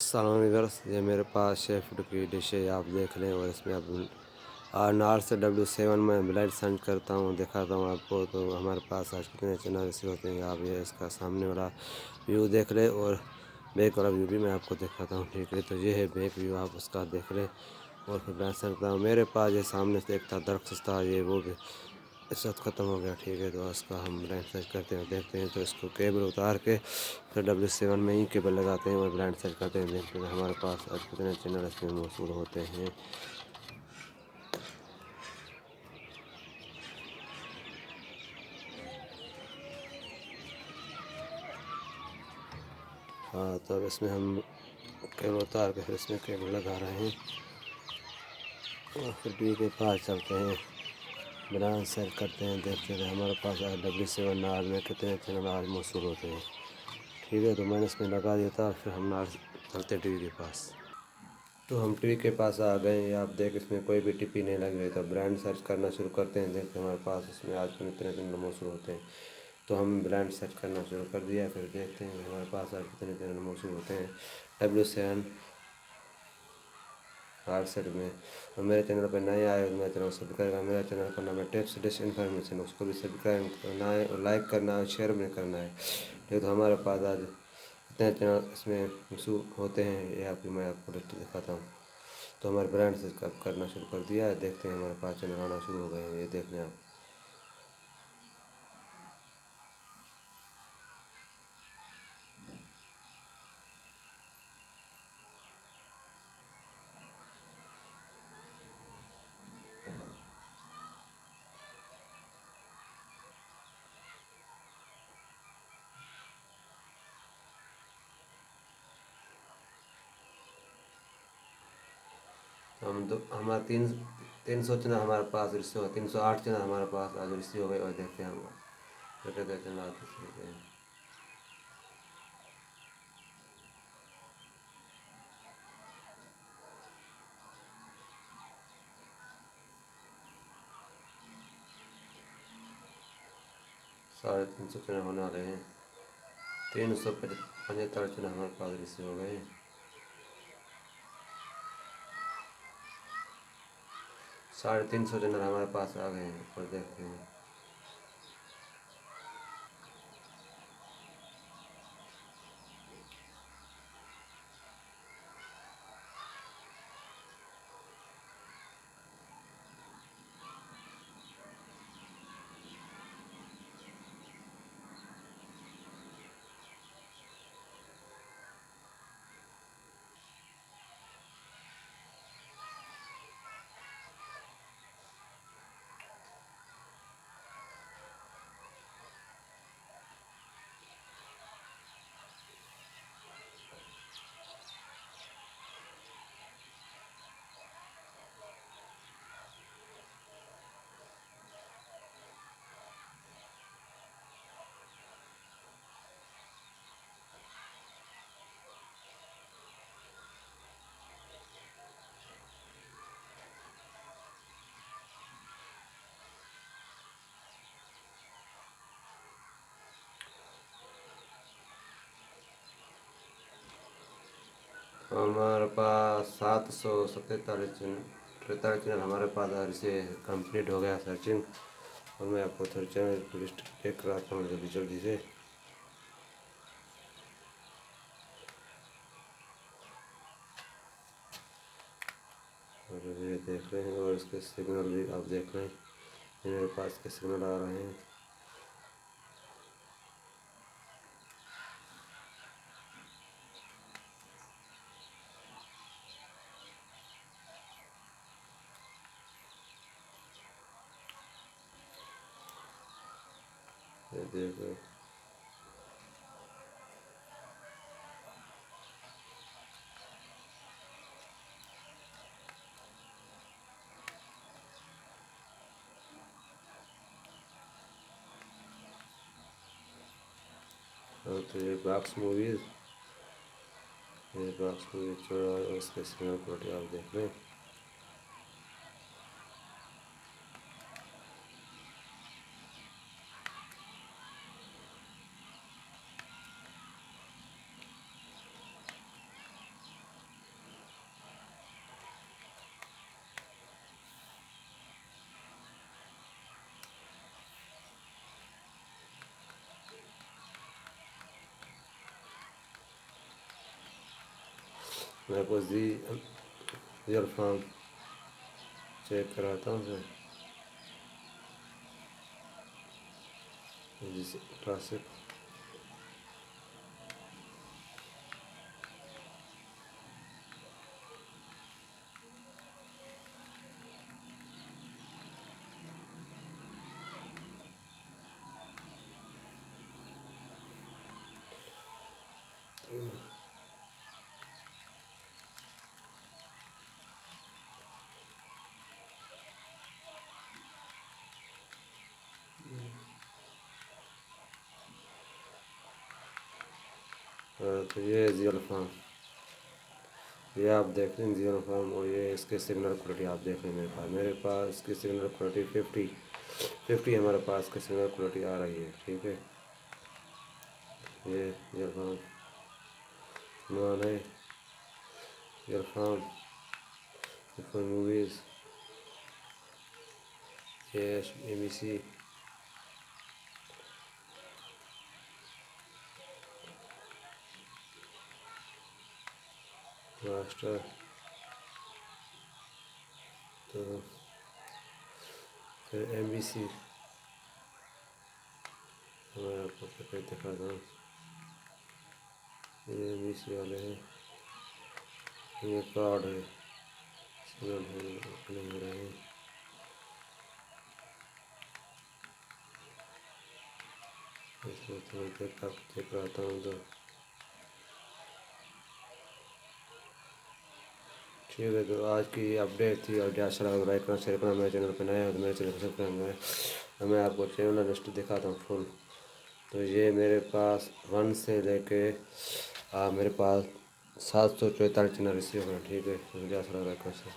Viewers, ये मेरे पास chef food की डिश है, आप देख लें। और इसमें आप R से W7 में ब्लाइंड सेंड करता हूँ, दिखाता हूँ आपको। तो हमारे पास आज कितने चैनल ऐसे होते हैं, आप ये इसका सामने वाला व्यू देख लें और बैक वाला व्यू भी मैं आपको दिखाता हूँ। ठीक है, तो ये है बैक व्यू, आप उसका देख लें और फिर ब्लाइंड सेंड करता हूँ। मेरे पास ये सामने से एक था दरख्त था, ये वो भी इस वक्त ख़त्म हो गया। ठीक है, तो इसका हम ब्लाइंड सेट करते हैं, देखते हैं। तो इसको केबल उतार के फिर W7 में ही केबल लगाते हैं और ब्लाइंड सेट करते हैं, देखते हैं हमारे पास आज कितने चैनल इसमें मौजूद होते हैं। हाँ, तो अब इसमें हम केबल उतार के फिर इसमें केबल लगा रहे हैं और फिर टी के पास चलते हैं, ब्लाइंड सेट करते हैं, देखते हैं हमारे पास आज W7 नार में कितने चैनल आज मौजूद होते हैं। ठीक है, तो मैंने इसमें लगा दिया था। फिर हम नार चलते हैं टीवी के पास। तो हम टीवी के पास आ गए हैं, आप देख इसमें कोई भी टिप्पी नहीं लगी हुई। तो ब्रांड सर्च करना शुरू करते हैं, देखते हैं हमारे पास इसमें आज कल इतने चैनल मौजूद होते हैं। तो हम ब्रांड सर्च करना शुरू कर दिया, फिर देखते हैं हमारे पास आज कितने चैनल मौजूद होते हैं W7 हार्ड सेट में। और मेरे चैनल पर नए आए, मेरे चैनल को सब्सक्राइब करना। मेरा चैनल का नाम है टिप्स डिश इन्फॉर्मेशन, उसको भी सब्सक्राइब करना है और लाइक करना है और शेयर भी करना है। ठीक, तो हमारे पास आज कितने चैनल इसमें मौजूद होते हैं ये आपकी मैं आपको लिस्ट दिखाता हूँ। तो हमारे ब्रांड से करना शुरू कर दिया है, देखते हैं हमारे पास चैनल आना शुरू हो गए हैं, ये देख लें आप। हमारा 300 चैनल हमारे पास रिसीव हो, 308 चैनल हमारे पास आज रिसीव हो गए। और देखते हैं हम चैनल आते हैं। साढ़े 300 चैनल होने वाले हैं, 375 चैनल हमारे पास रिसीव हो गए हैं। 350 चैनल हमारे पास आ गए हैं और देखते हैं। हमारे पास 747 चैनल हमारे पास आज से कंप्लीट हो गया सर्चिंग। और मैं आपको थोड़ी चैनल लिस्ट चेक कराता हूँ जल्दी जल्दी से। और ये देख रहे हैं और इसके सिग्नल भी आप देख रहे हैं, मेरे पास के सिग्नल आ रहे हैं। ये देख रहे हैं। और तो ये बॉक्स मूवीज चल रहा है और इसके सिग्नल क्वालिटी आप देख रहे हैं। मैं आपको रियल फॉर्म चेक कराता हूँ सर। जिस क्लासिक तो ये रियल फॉर्म, ये आप देख लें रियल फॉर्म। और ये इसके सिग्नल क्वालिटी आप देख लें। मेरे पास इसकी सिग्नल क्वालिटी 50 हमारे पास की सिग्नल क्वालिटी आ रही है। ठीक है, ये रियल फॉर्म मान है, रियल फॉर्म फॉर मूवीज़, ये ABC मास्टर। तो फिर MBC मैं आपको फिर दिखाता हूँ। ये MBC वाले हैं, ये कार्ड है, सिग्नल नहीं हो रहे हैं। इसमें तो मैं चेक कराता हूँ तो ठीक है। तो आज की अपडेट थी, और अच्छा लगा लाइक करना, शेयर करना। मेरे चैनल पर नया है तो मेरे चैनल को सब्सक्राइब करें। मैं आपको चैनल लिस्ट दिखाता हूँ फुल। तो ये मेरे पास 1 से लेके मेरे पास 744 चैनल रिसीव करें। ठीक है, मुझे अच्छा लगा लाइक करना।